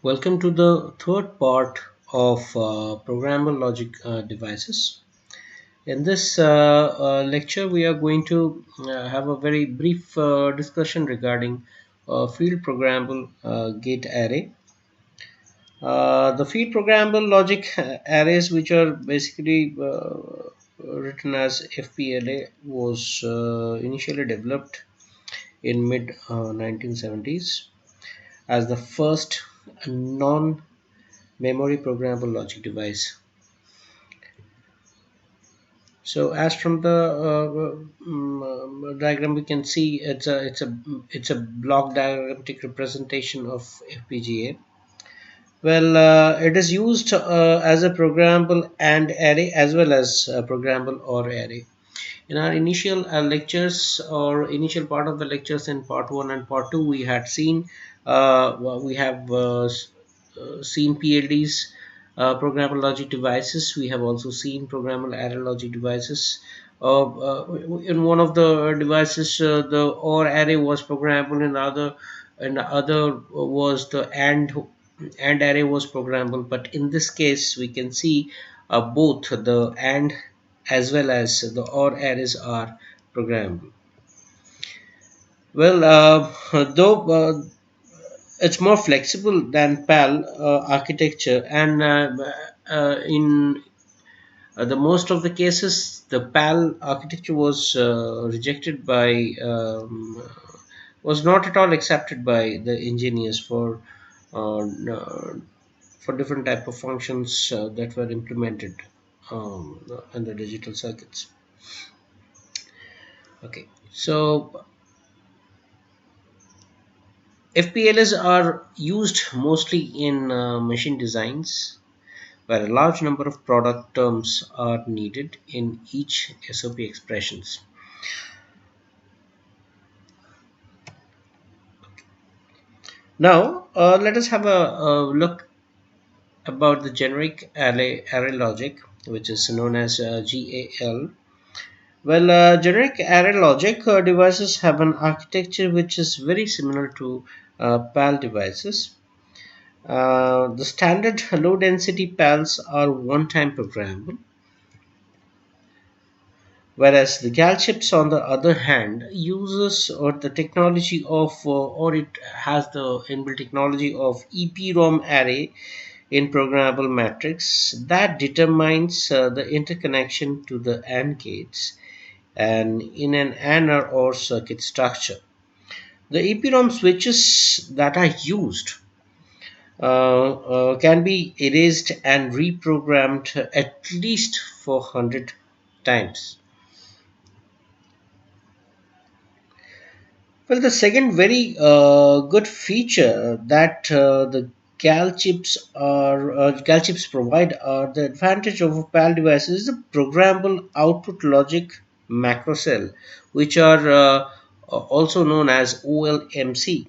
Welcome to the third part of programmable logic devices. In this lecture, we are going to have a very brief discussion regarding field programmable gate array. The field programmable logic arrays, which are basically written as FPLA, was initially developed in mid 1970s as the first non memory programmable logic device. So as from the diagram we can see it's a block diagrammatic representation of FPGA. Well, it is used as a programmable AND array as well as a programmable OR array. In our initial lectures or initial part of the lectures in part 1 and part 2, we had seen we have seen PLDs, programmable logic devices. We have also seen programmable array logic devices. In one of the devices, the OR array was programmable. In the other was the AND array was programmable. But in this case, we can see both the AND as well as the OR arrays are programmable. Well, though it's more flexible than PAL architecture, and in the most of the cases, the PAL architecture was rejected by was not at all accepted by the engineers for different type of functions that were implemented in the digital circuits. Okay, so FPLAs are used mostly in machine designs where a large number of product terms are needed in each SOP expressions. Now, let us have a look about the generic array logic, which is known as GAL. Well, generic array logic devices have an architecture which is very similar to PAL devices. The standard low density PALs are one-time programmable, whereas the GAL chips, on the other hand, uses or the technology of or it has the inbuilt technology of EPROM array in programmable matrix that determines the interconnection to the AND gates and in an AND or OR circuit structure. The EPROM switches that are used can be erased and reprogrammed at least 400 times. Well, the second very good feature that the GAL chips provide are the advantage of a PAL device is the programmable output logic macro cell, which are also known as OLMC.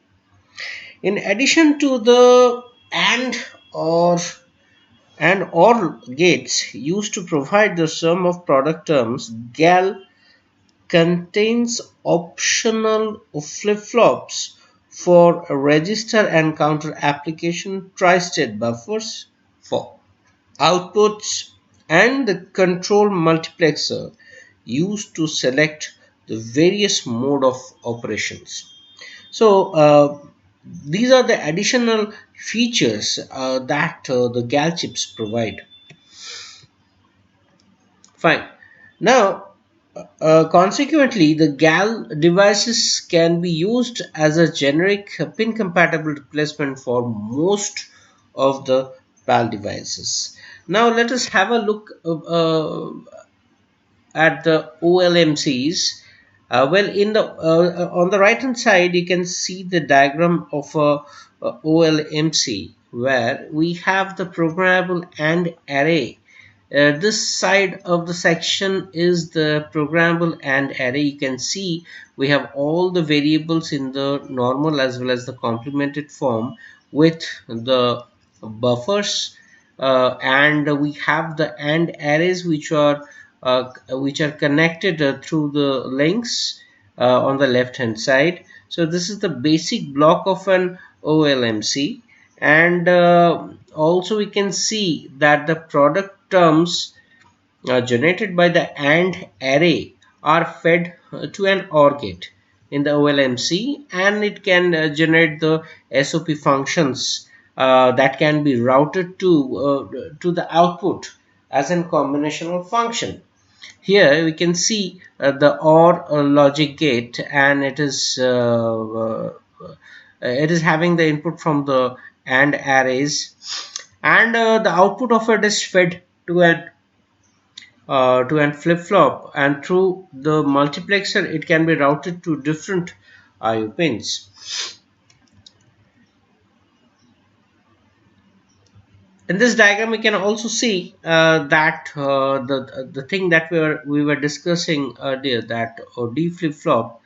In addition to the AND or OR gates used to provide the sum of product terms, GAL contains optional flip-flops for register and counter application, tri-state buffers for outputs, and the control multiplexer used to select the various mode of operations. So these are the additional features that the GAL chips provide. Fine. Now, consequently, the GAL devices can be used as a generic pin compatible replacement for most of the PAL devices. Now, let us have a look at the OLMCs. Well, in the on the right hand side, you can see the diagram of a OLMC where we have the programmable AND array. This side of the section is the programmable AND array. You can see we have all the variables in the normal as well as the complemented form with the buffers, and we have the AND arrays which are connected through the links on the left hand side. So this is the basic block of an OLMC, And also we can see that the product terms generated by the AND array are fed to an OR gate in the OLMC, and it can generate the SOP functions that can be routed to the output as a combinational function. Here we can see the OR logic gate, and it is having the input from the AND arrays, and the output of it is fed to an flip-flop, and through the multiplexer it can be routed to different IO pins. In this diagram we can also see that the thing that we were discussing earlier, that D flip-flop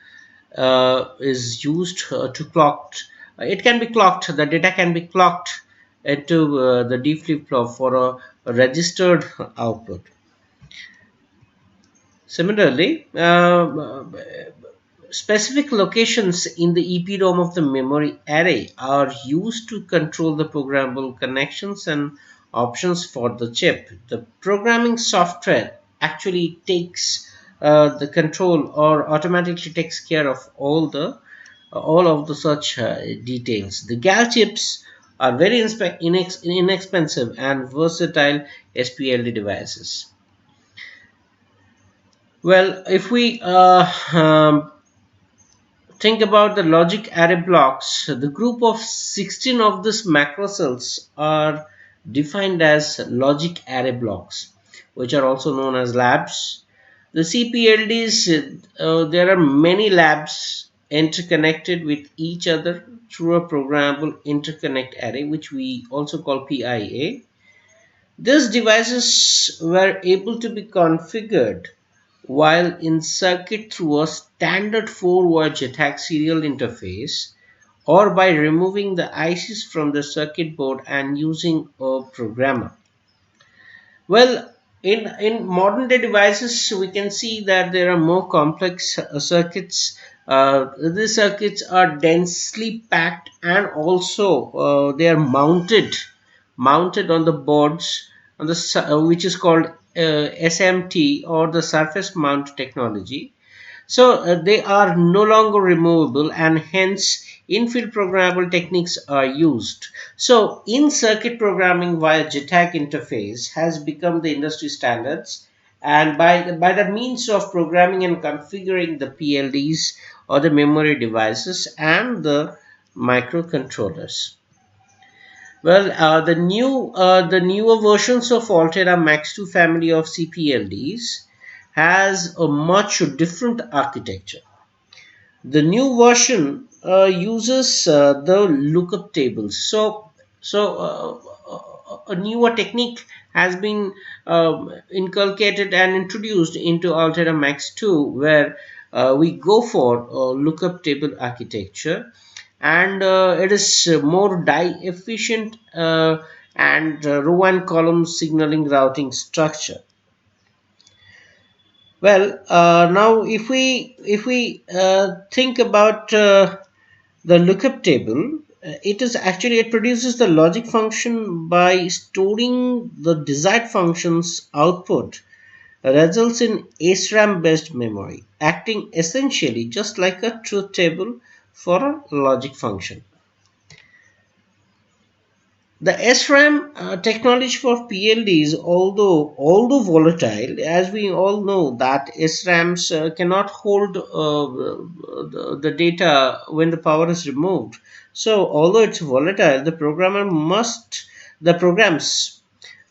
is used to clock. It can be clocked. The data can be clocked into the D flip-flop for a registered output. Similarly, specific locations in the EPROM of the memory array are used to control the programmable connections and options for the chip. The programming software actually takes the control, or automatically takes care of all of the such details. The GAL chips are very inexpensive and versatile SPLD devices. Well, if we think about the logic array blocks, the group of 16 of these macro cells are defined as logic array blocks, which are also known as labs. The CPLDs, there are many labs interconnected with each other through a programmable interconnect array, which we also call PIA. These devices were able to be configured while in circuit through a standard 4-wire JTAG serial interface, or by removing the ICs from the circuit board and using a programmer. Well, in modern day devices, we can see that there are more complex circuits. These circuits are densely packed, and also they are mounted on the boards on which is called SMT, or the surface mount technology. So they are no longer removable, and hence infield programmable techniques are used. So in circuit programming via JTAG interface has become the industry standards, and by the means of programming and configuring the PLDs, or the memory devices, and the microcontrollers. Well, the newer versions of Altera Max 2 family of CPLDs has a much different architecture. The new version uses the lookup tables. A newer technique has been inculcated and introduced into Altera Max 2, where we go for lookup table architecture, and it is more die efficient, and row and column signaling routing structure. Well, now if we think about the lookup table, it produces the logic function by storing the desired function's output, results in SRAM based memory, acting essentially just like a truth table for a logic function. The SRAM technology for PLDs, although volatile, as we all know that SRAMs cannot hold the data when the power is removed. So, although it's volatile, the programs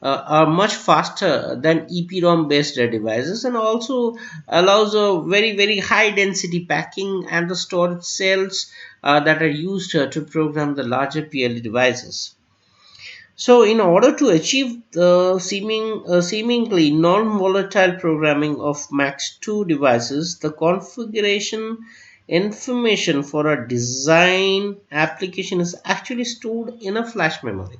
are much faster than EPROM based devices, and also allows a very high density packing and the storage cells that are used to program the larger PLD devices. So, in order to achieve the seemingly non-volatile programming of Max 2 devices, the configuration information for a design application is actually stored in a flash memory.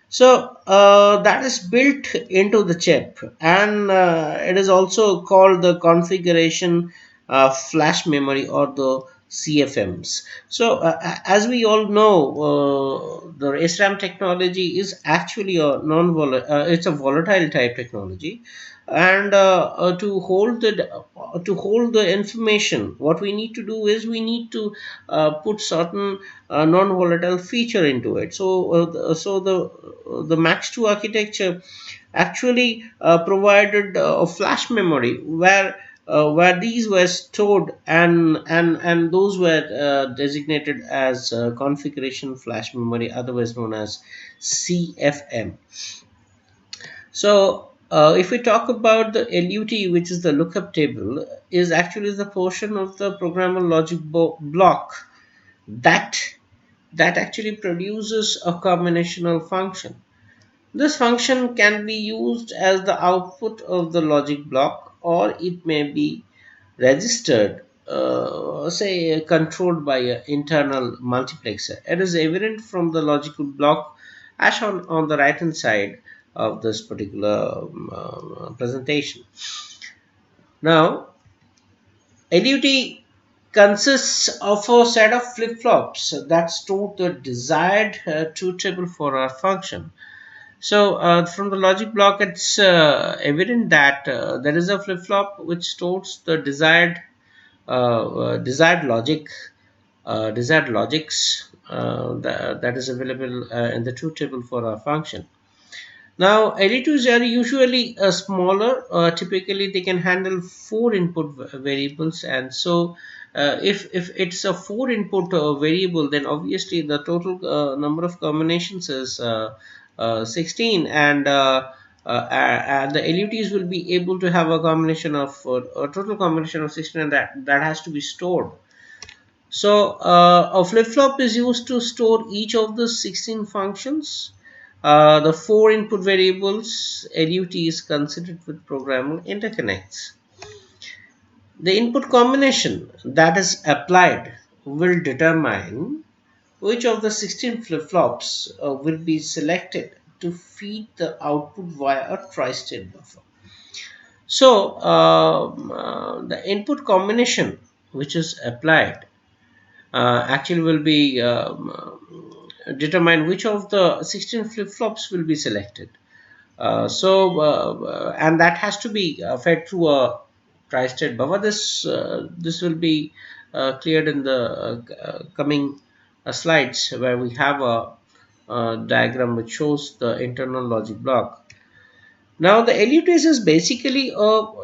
So that is built into the chip, and it is also called the configuration flash memory, or the CFMs. So, as we all know, the SRAM technology is actually a it's a volatile type technology, and to hold the information, what we need to do is we need to put certain non-volatile feature into it. So the Max 2 architecture actually provided a flash memory where these were stored, and those were designated as configuration flash memory, otherwise known as CFM. So if we talk about the LUT, which is the lookup table, is actually the portion of the programmable logic block that actually produces a combinational function. This function can be used as the output of the logic block, or it may be registered, say, controlled by an internal multiplexer. It is evident from the logical block as shown on the right hand side of this particular presentation. Now, LUT consists of a set of flip flops that store the desired truth table for our function. So, from the logic block, it's evident that there is a flip flop which stores the desired logics that is available in the truth table for our function. Now, editors are usually smaller. Typically, they can handle four input variables, and so if it's a four input variable, then obviously the total number of combinations is 16, and the LUTs will be able to have a combination of a total combination of 16, and that has to be stored. So a flip-flop is used to store each of the 16 functions. The four input variables LUT is considered with programmable interconnects. The input combination that is applied will determine which of the 16 flip-flops will be selected to feed the output via a tri-state buffer. So the input combination which is applied actually will be determine which of the 16 flip-flops will be selected. And that has to be fed through a tri-state buffer. This will be cleared in the coming slides, where we have a diagram which shows the internal logic block. Now the LUTs is basically a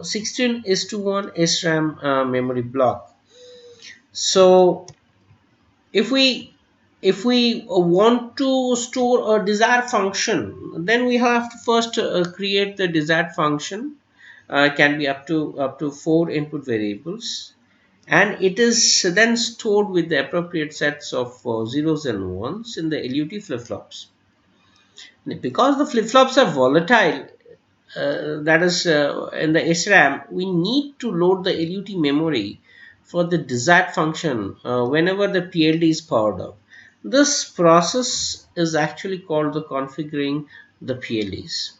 16:1 SRAM memory block. So if we want to store a desired function, then we have to first create the desired function. Can be up to four input variables, and it is then stored with the appropriate sets of zeros and ones in the LUT flip-flops. Because the flip-flops are volatile, that is in the SRAM, we need to load the LUT memory for the desired function whenever the PLD is powered up. This process is actually called the configuring the PLDs.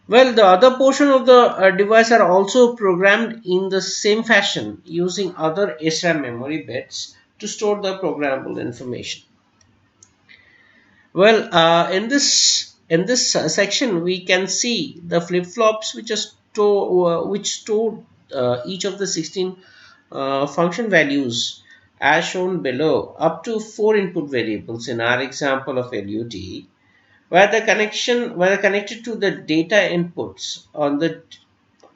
Well, the other portion of the device are also programmed in the same fashion using other SRAM memory bits to store the programmable information. Well, in this section, we can see the flip flops which store each of the 16 function values as shown below, up to four input variables in our example of LUT, where the connected to the data inputs on the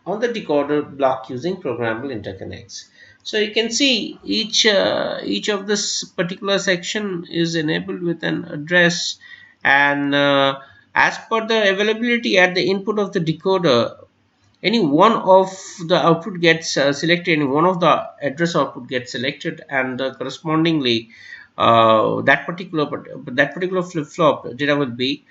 decoder block using programmable interconnects. So you can see each of this particular section is enabled with an address, and as per the availability at the input of the decoder, any one of the output gets selected, any one of the address output gets selected, and correspondingly that particular flip-flop data will be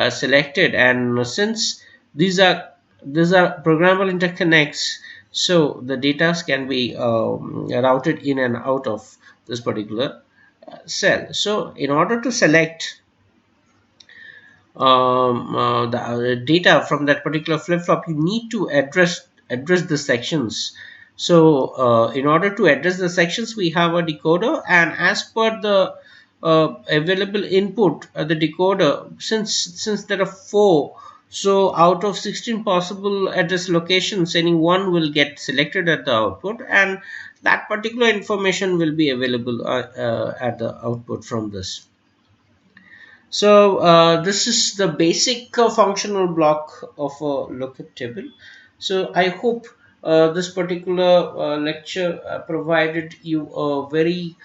selected. And since these are programmable interconnects, so the data can be routed in and out of this particular cell. So in order to select the data from that particular flip-flop, you need to address the sections So in order to address the sections, we have a decoder, and as per the available input, the decoder, since there are four, so out of 16 possible address locations, any one will get selected at the output, and that particular information will be available at the output from this. So this is the basic functional block of a lookup table. So I hope this particular lecture provided you a very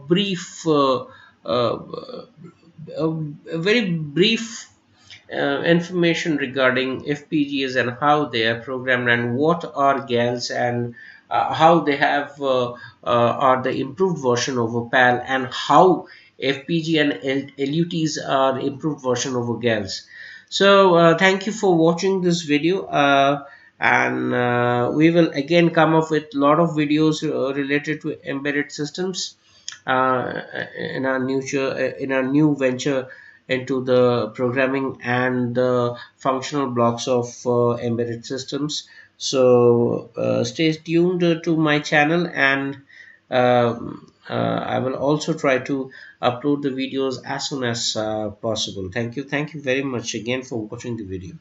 brief, a very brief information regarding FPGAs and how they are programmed and what are GALs, and how they have are the improved version of a PAL, and how FPG and LUTs are improved version of a GALs. So thank you for watching this video, and we will again come up with a lot of videos related to embedded systems in our new venture into the programming and the functional blocks of embedded systems. So stay tuned to my channel, and I will also try to upload the videos as soon as possible. Thank you very much again for watching the video.